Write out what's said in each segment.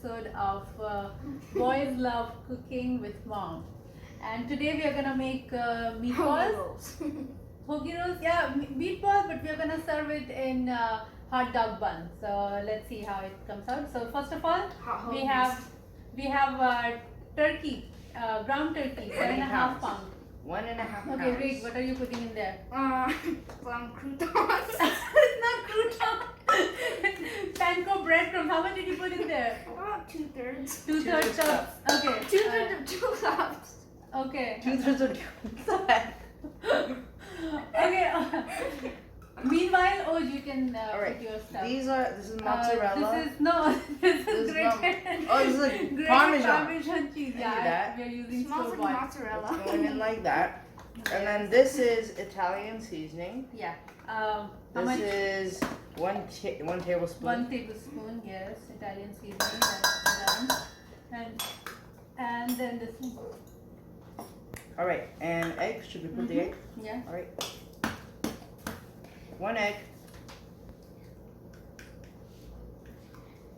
episode of Boys Love Cooking with Mom. And today we are gonna make meatballs. Hoagie rolls, yeah, meatballs, but we are gonna serve it in hot dog bun. So let's see how it comes out. So first of all, we have turkey, ground turkey, 7.5 pounds. 1.5 pounds. Okay, wait, what are you putting in there? Croutons. It's not crouton. Panko breadcrumbs. How much did you put in there? About 2/3. 2/3 cups. Okay. 2/3 of 2 cups. Okay. 2/3 of 2 cups. Okay. Meanwhile, you can Alright. put your stuff. This is mozzarella. This is grated. This is like grated Parmesan cheese. I Yeah, knew that. we are using Smells store like bought. mozzarella. It's going in like that. And then this is Italian seasoning. Yeah. This how much? is one tablespoon. 1 tablespoon. Yes, Italian seasoning. That's done. And then this one. All right, and eggs. Should we put the egg? Yeah. All right. 1 egg.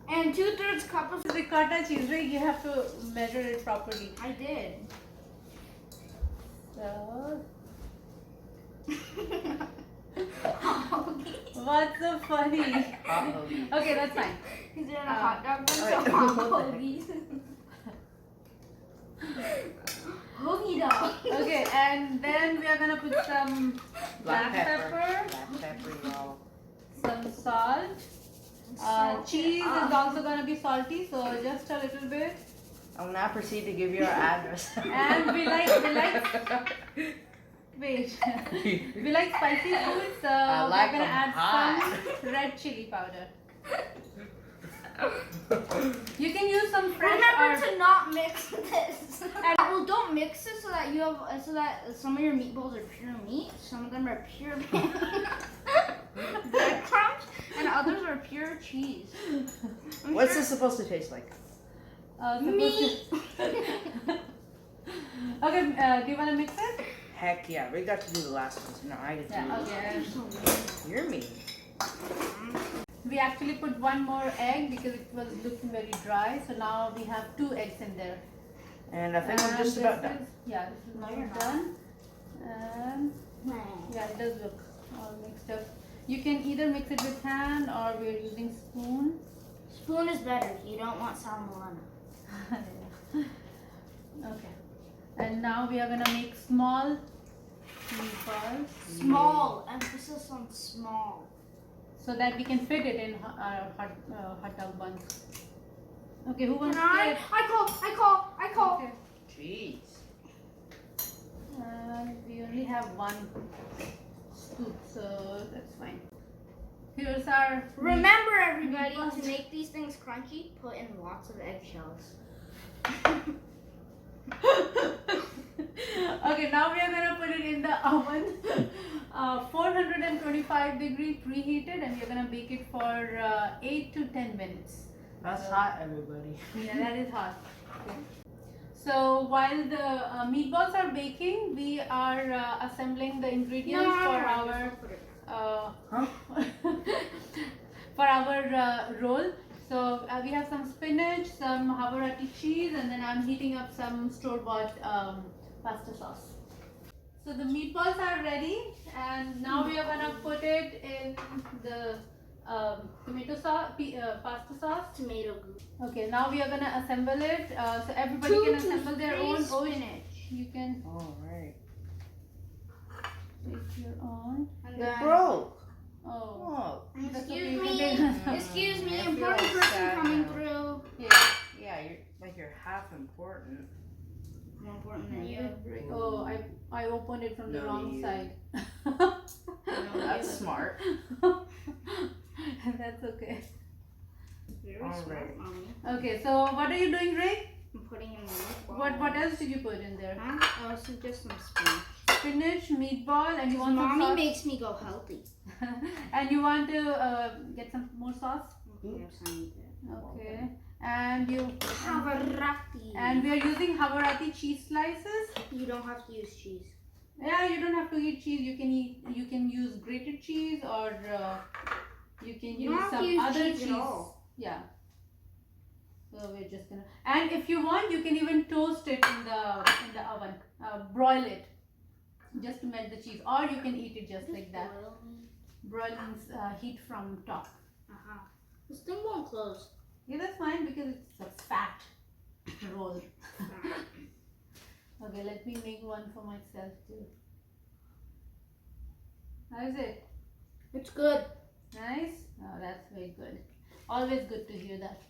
And 2/3 cup of Ricotta cheese, right? You have to measure it properly. I did. So, what's so funny? Hot hoagie. Okay, that's fine. Is there a hot dog bun? alright. So hot hoagies. Hoagie dog. Okay, and then we are gonna put some black pepper, Black pepper, y'all. some salt. Cheese is also gonna be salty, so just a little bit. I will now proceed to give you our address. And we like wait. We like spicy food, so like we're gonna them add hot. some red chili powder. You can use some fresh Remember or to not mix this. And well, don't mix it so that some of your meatballs are pure meat, some of them are pure breadcrumbs, and others are pure cheese. What's this supposed to taste like? Meat. Okay, do you want to mix it? Heck yeah, we got to do the last one, so now I get to Yeah, do okay. it. You're mean. We actually put one more egg because it was looking very dry, so now we have 2 eggs in there. And I think we're just about done. Yeah, this is No, now you're not. done. And yeah, it does look all mixed up. You can either mix it with hand or we're using spoon. Spoon is better. You don't want salmonella. Okay. And now we are gonna make small meatballs Small. Emphasis on small. so that we can fit it in our hot dog buns. Okay, who wants Can to I? get? I call. Okay. Jeez. We only have 1 scoop, so that's fine. Here's our Remember, everybody, meatballs. to make these things crunchy, put in lots of eggshells. Okay, now we are gonna put it in the oven, 425 degree preheated, and we are gonna bake it for 8 to 10 minutes. That's hot, everybody. Yeah, that is hot. Okay. So while the meatballs are baking, we are assembling the ingredients for our for our roll. So we have some spinach, some Havarti cheese, and then I'm heating up some store-bought pasta sauce. So the meatballs are ready, and now we are gonna put it in the tomato sauce, pasta sauce. Tomato goop. Okay, now we are gonna assemble it. So everybody 2 can to assemble their 3 own. spinach. You can All right. take your own. And It then, broke. Oh, Oh. that's excuse okay. me, excuse me, I feel important person sad coming now. through. Yeah, you're half important. More important than you. Oh, I opened it from the No, wrong you. side. That's smart. That's okay. Very All smart, right. mommy. Okay, so what are you doing, Ray? I'm putting in the meatball. What else did you put in there? Huh? Oh, so just some spinach. Spinach, meatball, and you want some Mommy sauce? makes me go healthy. And you want to get some more sauce? Yes, I need that. Okay. And you Havarti. and we are using Havarti cheese slices. You don't have to use cheese. Yeah, you don't have to eat cheese. You can use grated cheese or you can You use don't have some to use other cheese at all. Yeah. So we're just gonna, and if you want, you can even toast it in the oven, broil it, just to melt the cheese, or you can eat it just like that. Broil means heat from top. This thing won't close. Yeah, that's fine because it's a fat roll. Okay, let me make one for myself too. How is it? It's good. Nice? Oh, that's very good. Always good to hear that.